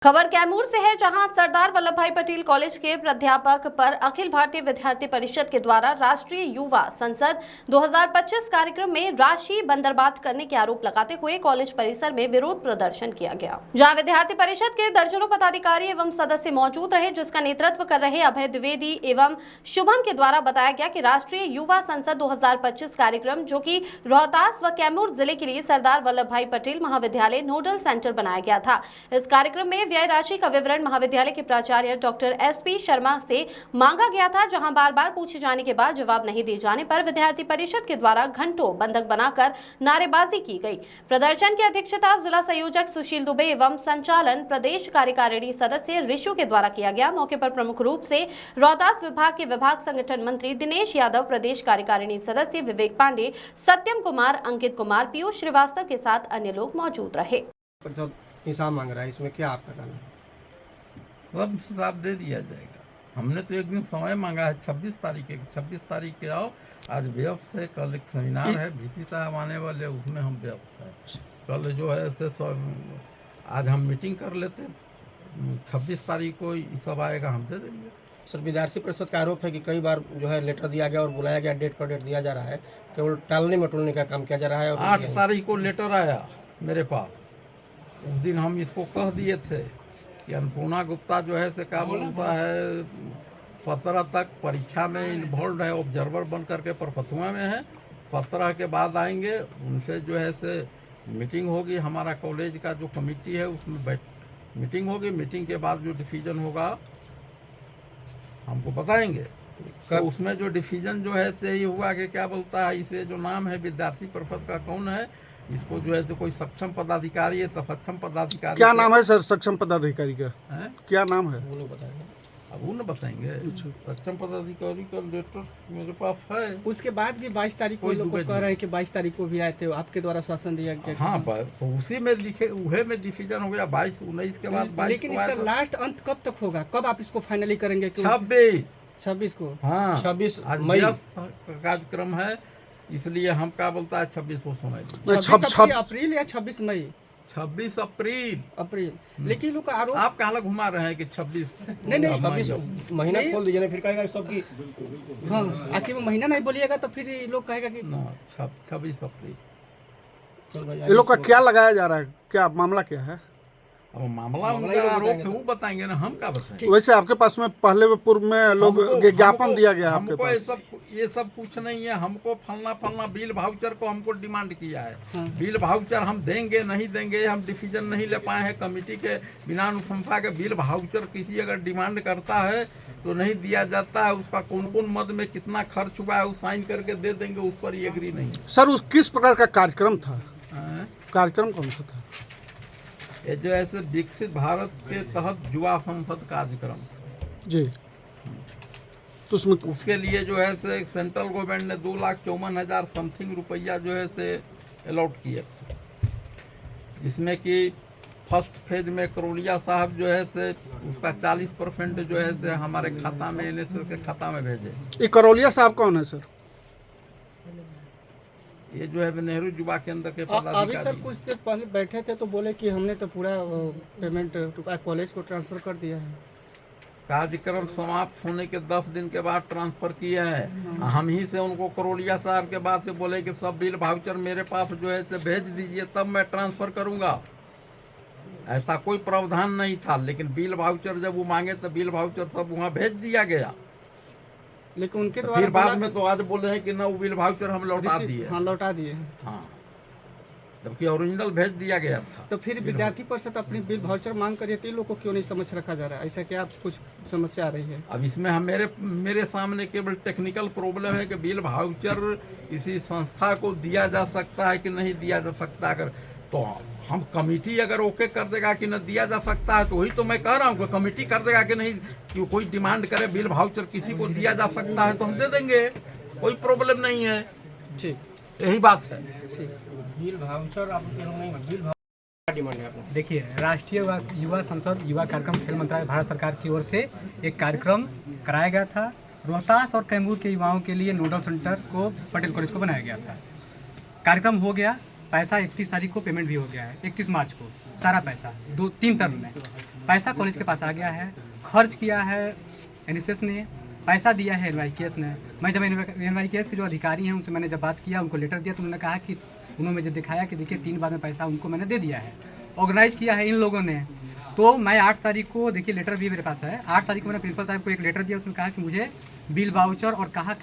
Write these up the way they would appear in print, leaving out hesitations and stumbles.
खबर कैमूर से है, जहां सरदार वल्लभ भाई पटेल कॉलेज के प्राध्यापक पर अखिल भारतीय विद्यार्थी परिषद के द्वारा राष्ट्रीय युवा संसद 2025 कार्यक्रम में राशि बंदरबाट करने के आरोप लगाते हुए कॉलेज परिसर में विरोध प्रदर्शन किया गया, जहां विद्यार्थी परिषद के दर्जनों पदाधिकारी एवं सदस्य मौजूद रहे, जिसका नेतृत्व कर रहे अभय द्विवेदी एवं शुभम के द्वारा बताया गया कि राष्ट्रीय युवा संसद 2025 कार्यक्रम, जो कि रोहतास व कैमूर जिले के लिए सरदार वल्लभ भाई पटेल महाविद्यालय नोडल सेंटर बनाया गया था। इस कार्यक्रम में व्यय राशि का विवरण महाविद्यालय के प्राचार्य डॉक्टर एसपी शर्मा से मांगा गया था, जहां बार बार पूछे जाने के बाद जवाब नहीं दिए जाने पर विद्यार्थी परिषद के द्वारा घंटों बंधक बनाकर नारेबाजी की गई। प्रदर्शन की अध्यक्षता जिला संयोजक सुशील दुबे एवं संचालन प्रदेश कार्यकारिणी सदस्य ऋषु के द्वारा किया गया। मौके पर प्रमुख रूप से रोहतास विभाग के विभाग संगठन मंत्री दिनेश यादव, प्रदेश कार्यकारिणी सदस्य विवेक पांडे, सत्यम कुमार, अंकित कुमार, पीयूष श्रीवास्तव के साथ अन्य लोग मौजूद रहे। हिसाब मांग रहा है, इसमें क्या आपका कहना है? सब हिसाब दे दिया जाएगा। हमने तो एक दिन समय मांगा है 26 तारीख के आओ। आज व्यवस्था है, कल एक सेमिनार है, भीपी साहब आने वाले, उसमें हम व्यवस्था है। कल जो है ऐसे आज हम मीटिंग कर लेते, 26 तारीख को ये सब आएगा, हम दे देंगे। सर, विद्यार्थी परिषद का आरोप है कि कई बार जो है लेटर दिया गया और बुलाया गया, डेट पर डेट दिया जा रहा है, केवल टालने मटोलने का काम किया जा रहा है। 8 तारीख को लेटर आया मेरे पास, उस दिन हम इसको कह दिए थे कि अन्नपूर्णा गुप्ता जो है से क्या बोलता है 17 तक परीक्षा में इन्वॉल्व है, ऑब्जर्वर बन करके परफतुआ में है। 17 के बाद आएंगे, उनसे जो है से मीटिंग होगी, हमारा कॉलेज का जो कमेटी है उसमें मीटिंग होगी। मीटिंग के बाद जो डिसीजन होगा हमको बताएंगे। तो उसमें जो डिसीजन जो है से ये हुआ कि क्या बोलता है, इसे जो नाम है विद्यार्थी परिषद का कौन है, इसको जो है तो कोई सक्षम पदाधिकारी है तो सक्षम पदाधिकारी। क्या नाम है सर सक्षम पदाधिकारी का? क्या नाम है? वो लोग बताएंगे। अब वो न बताएंगे। सक्षम पदाधिकारी का लेटर मेरे पास है। उसके बाद भी 22 तारीख को लोग कह रहे हैं कि 22 तारीख को भी आए थे, आपके द्वारा शासन दिया गया। हाँ, तो उसी में लिखे उहे में डिसीजन हो गया 22-19 के बाद 22। लेकिन इसका लास्ट अंत कब तक होगा, कब आप इसको फाइनली करेंगे? 26 को। हाँ, 26 आज मई कार्यक्रम है, इसलिए हम क्या बोलता है 26 को समय 26 अप्रैल या 26 मई? 26 अप्रैल। लेकिन लोग का आरोप आप कहाँ घुमा रहे हैं कि 26 नहीं 26 महीना खोल दीजिए ना, फिर कहेगा सबकी। हाँ, आखिर में महीना नहीं बोलिएगा तो फिर लोग कहेगा कि 26 अप्रैल। ये लोग का क्या लगाया जा रहा है, क्या मामला क्या है? अब मामला उनका आरोप है, वो बताएंगे ना, हम क्या बताएंगे। वैसे आपके पास में पहले पूर्व में लोग ज्ञापन दिया गया आपके हमको पास? ये सब कुछ नहीं है। हमको फलना बिल वाउचर को हमको डिमांड किया है। बिल वाउचर हम देंगे नहीं देंगे, हम डिसीजन नहीं ले पाए हैं कमेटी के बिना अनुशंसा के। बिल वाउचर किसी अगर डिमांड करता है तो नहीं दिया जाता है। उसका कौन कौन मद में कितना खर्च हुआ है वो साइन करके दे देंगे, उस पर ये एग्री नहीं। सर, उस किस प्रकार का कार्यक्रम था? कार्यक्रम कौन सा था? ये जो ऐसे विकसित भारत के तहत युवा संसद कार्यक्रम जी, तो उसमें उसके लिए जो है से सेंट्रल गवर्नमेंट ने 2,54,000 समथिंग रुपया जो है से अलॉट किए, जिसमें कि फर्स्ट फेज में करोलिया साहब जो है से उसका 40% जो है से हमारे खाता में NSS के खाता में भेजे। ये करोलिया साहब कौन है सर? ये जो है नेहरू युवा केंद्र के अभी सर कुछ देर पहले बैठे थे तो बोले कि हमने तो पूरा पेमेंट कॉलेज को ट्रांसफर कर दिया है। कार्यक्रम समाप्त होने के 10 दिन के बाद ट्रांसफर किए हैं। हम ही से उनको करोलिया साहब के बाद से बोले कि सब बिल वाउचर मेरे पास जो है भेज दीजिए, तब मैं ट्रांसफर करूंगा। ऐसा कोई प्रावधान नहीं था, लेकिन बिल वाउचर जब वो मांगे तो बिल वाउचर सब वहाँ भेज दिया गया। लेकिन उनके तो फिर बाद में तो आज बोले हैं कि ना वो बिल वाउचर हम लौटा दिए। हाँ, लौटा दिए। हाँ, जबकि ओरिजिनल भेज दिया गया था। तो फिर विद्यार्थी परिषद अपनी बिल वाउचर मांग कर रही है, लोगों को क्यों नहीं समझ रखा जा रहा है? ऐसा क्या कुछ समस्या आ रही है? अब इसमें हम मेरे सामने केवल टेक्निकल प्रॉब्लम है कि बिल वाउचर किसी संस्था को दिया जा सकता है कि नहीं दिया जा सकता। अगर तो हम कमेटी अगर ओके कर देगा कि न दिया जा सकता है, तो वही तो मैं कह रहा हूँ कि कमेटी कर देगा कि नहीं, कि कोई डिमांड करे बिल वाउचर किसी को दिया जा सकता है तो हम दे देंगे, कोई प्रॉब्लम नहीं है। ठीक, यही बात है। ठीक। बिल वाउचर आप नहीं, बिल वाउचर डिमांड है आपको? देखिए, राष्ट्रीय युवा संसद युवा कार्यक्रम खेल मंत्रालय भारत सरकार की ओर से एक कार्यक्रम कराया गया था। रोहतास और कैमूर के युवाओं के लिए नोडल सेंटर को पटेल कॉलेज को बनाया गया था। कार्यक्रम हो गया, पैसा 31 तारीख को पेमेंट भी हो गया है, 31 मार्च को सारा पैसा 2-3 टर्म में पैसा कॉलेज के पास आ गया है। खर्च किया है NSS ने, पैसा दिया है NYKS ने। मैं जब NYKS के जो अधिकारी हैं उनसे मैंने जब बात किया, उनको लेटर दिया, तो उन्होंने कहा कि उन्होंने मुझे दिखाया कि देखिए 3 बार में पैसा उनको मैंने दे दिया है, ऑर्गेनाइज किया है इन लोगों ने। तो मैं 8 तारीख को, देखिए लेटर भी मेरे पास है, 8 तारीख को मैंने प्रिंसिपल साहब को एक लेटर दिया, उसमें कहा कि मुझे बिल वाउचर और कहाँ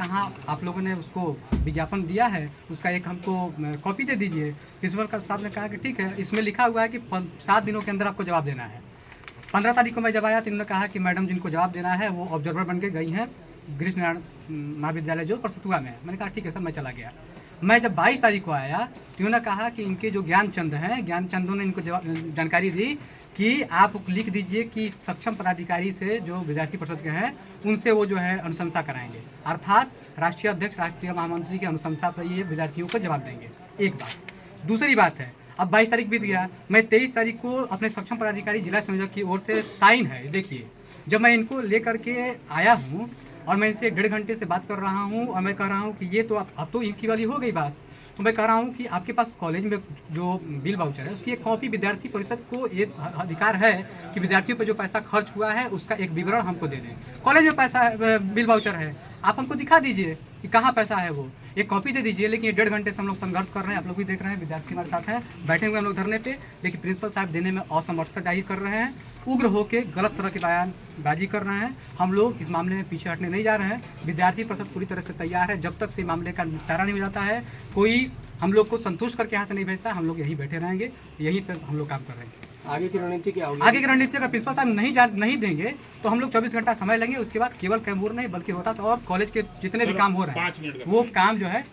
आप लोगों ने उसको विज्ञापन दिया है उसका एक हमको कॉपी दे दीजिए। प्रिंसिपल साहब ने कहा कि ठीक है, इसमें लिखा हुआ है कि 7 दिनों के अंदर आपको जवाब देना है। 15 तारीख को मैं जब आया तो इन्होंने कहा कि मैडम जिनको जवाब देना है वो ऑब्जर्वर बन के गई हैं ग्रीष्म नारायण महाविद्यालय जो परसतुआ में है। मैंने कहा ठीक है सर, मैं चला गया। मैं जब 22 तारीख को आया तो इन्होंने कहा कि इनके जो ज्ञानचंद हैं, ज्ञानचंदों ने इनको जानकारी दी कि आप लिख दीजिए कि सक्षम पदाधिकारी से जो विद्यार्थी परिषद के हैं उनसे वो जो है अनुशंसा कराएंगे, अर्थात राष्ट्रीय अध्यक्ष, राष्ट्रीय महामंत्री की अनुशंसा पर ये विद्यार्थियों को जवाब देंगे। एक बात। दूसरी बात है, अब 22 तारीख बीत गया, मैं 23 तारीख को अपने सक्षम पदाधिकारी जिला संयोजक की ओर से साइन है, देखिए जब मैं इनको लेकर के आया हूँ और मैं इनसे 1.5 घंटे से बात कर रहा हूँ और मैं कह रहा हूँ कि ये तो अब तो इनकी वाली हो गई बात, तो मैं कह रहा हूँ कि आपके पास कॉलेज में जो बिल वाउचर है उसकी एक कॉपी विद्यार्थी परिषद को ये अधिकार है कि विद्यार्थियों पर जो पैसा खर्च हुआ है उसका एक विवरण हमको दे दें। कॉलेज में पैसा बिल वाउचर है, आप हमको दिखा दीजिए कि कहाँ पैसा है, वो एक कॉपी दे दीजिए। लेकिन ये 1.5 घंटे से हम लोग संघर्ष कर रहे हैं, आप लोग भी देख रहे हैं, विद्यार्थी हमारे साथ हैं, बैठे हुए हम लोग धरने पे, लेकिन प्रिंसिपल साहब देने में असमर्थता जाहिर कर रहे हैं, उग्र होकर गलत तरह की बयानबाजी कर रहे हैं। हम लोग इस मामले में पीछे हटने नहीं जा रहे हैं। विद्यार्थी परिषद पूरी तरह से तैयार है, जब तक से मामले का निपटारा नहीं हो जाता है, कोई हम लोग को संतुष्ट करके यहाँ से नहीं भेजता, हम लोग यहीं बैठे रहेंगे, यहीं पर हम लोग काम कर रहे हैं। आगे की रणनीति क्या होगी? आगे की रणनीति अगर प्रिंसिपल साहब नहीं देंगे तो हम लोग 24 घंटा समय लेंगे। उसके बाद केवल कैमूर नहीं बल्कि रोहतास और कॉलेज के जितने भी काम हो रहे हैं वो काम जो है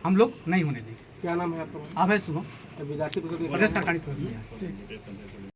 हम लोग नहीं होने देंगे। क्या नाम है आपका? अभय शुभम, विद्यार्थी परिषद प्रदेश सरकारी सदस्य।